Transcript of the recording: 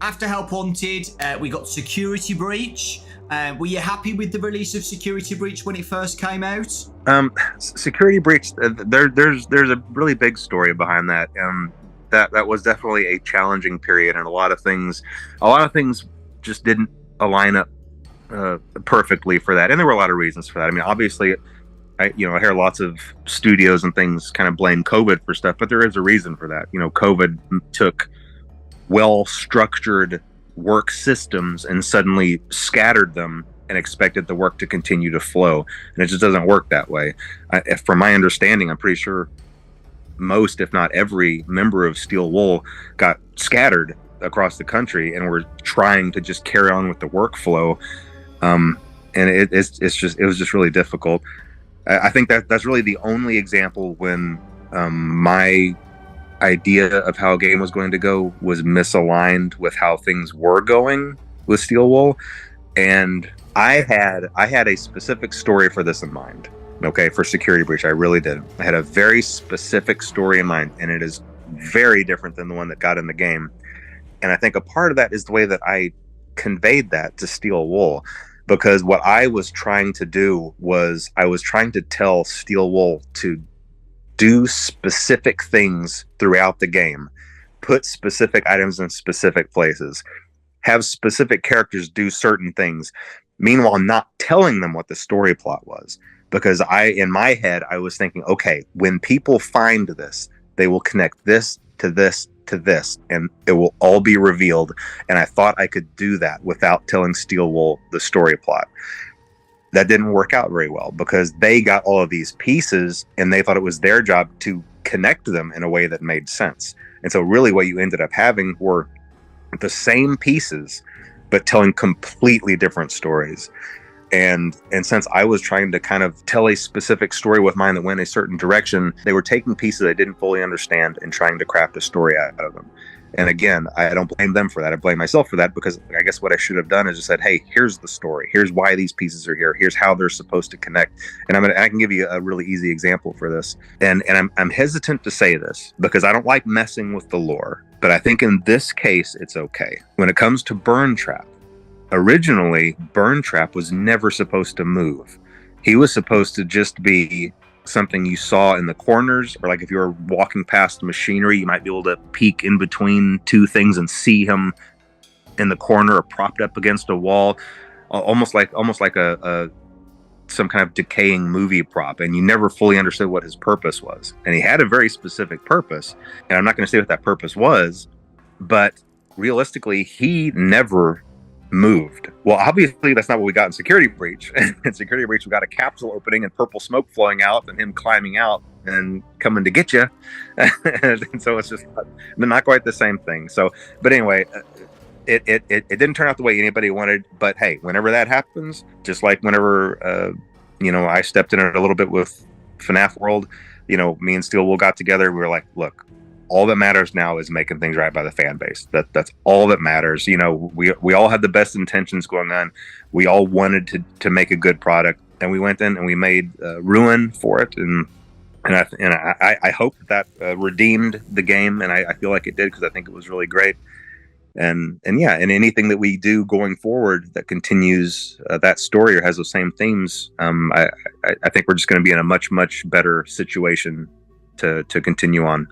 after Help Wanted, we got Security Breach. Were you happy with the release of Security Breach when it first came out? Security Breach, there's a really big story behind that. That was definitely a challenging period, and a lot of things just didn't align up perfectly for that, and there were a lot of reasons for that. I mean, obviously, I hear lots of studios and things kind of blame COVID for stuff, but there is a reason for that. COVID took well-structured work systems and suddenly scattered them and expected the work to continue to flow, and it just doesn't work that way. From my understanding, I'm pretty sure most, if not every, member of Steel Wool got scattered across the country and were trying to just carry on with the workflow, and it was just really difficult. I think that's really the only example when my idea of how a game was going to go was misaligned with how things were going with Steel Wool, and I had a specific story for this in mind. Okay, for Security Breach, I really did. I had a very specific story in mind, and it is very different than the one that got in the game. And I think a part of that is the way that I conveyed that to Steel Wool. Because what I was trying to do was I was trying to tell Steel Wool to do specific things throughout the game, put specific items in specific places, have specific characters do certain things, meanwhile not telling them what the story plot was. Because in my head, I was thinking, okay, when people find this, they will connect this to this to this, and it will all be revealed. And I thought I could do that without telling Steel Wool the story plot. That didn't work out very well because they got all of these pieces and they thought it was their job to connect them in a way that made sense. And so really what you ended up having were the same pieces, but telling completely different stories. And since I was trying to kind of tell a specific story with mine that went a certain direction, they were taking pieces I didn't fully understand and trying to craft a story out of them. And again, I don't blame them for that. I blame myself for that, because I guess what I should have done is just said, hey, here's the story. Here's why these pieces are here. Here's how they're supposed to connect. And I can give you a really easy example for this. And I'm hesitant to say this because I don't like messing with the lore, but I think in this case, it's okay. When it comes to Burntrap, originally, Burntrap was never supposed to move. He was supposed to just be something you saw in the corners, or like if you were walking past machinery, you might be able to peek in between two things and see him in the corner or propped up against a wall, almost like a some kind of decaying movie prop, and you never fully understood what his purpose was. And he had a very specific purpose, and I'm not going to say what that purpose was, but realistically, he never moved. Well, obviously that's not what we got in Security Breach. In Security Breach, we got a capsule opening and purple smoke flowing out and him climbing out and coming to get you. And so it's just not quite the same thing. So, but anyway, it didn't turn out the way anybody wanted. But hey, whenever that happens, just like whenever I stepped in it a little bit with FNAF World, me and Steel Wool got together. We were like, look, all that matters now is making things right by the fan base. That's all that matters. We all had the best intentions going on. We all wanted to make a good product, and we went in and we made Ruin for it, and I hope that redeemed the game, and I feel like it did, because I think it was really great. And anything that we do going forward that continues that story or has those same themes, I think we're just going to be in a much better situation to continue on.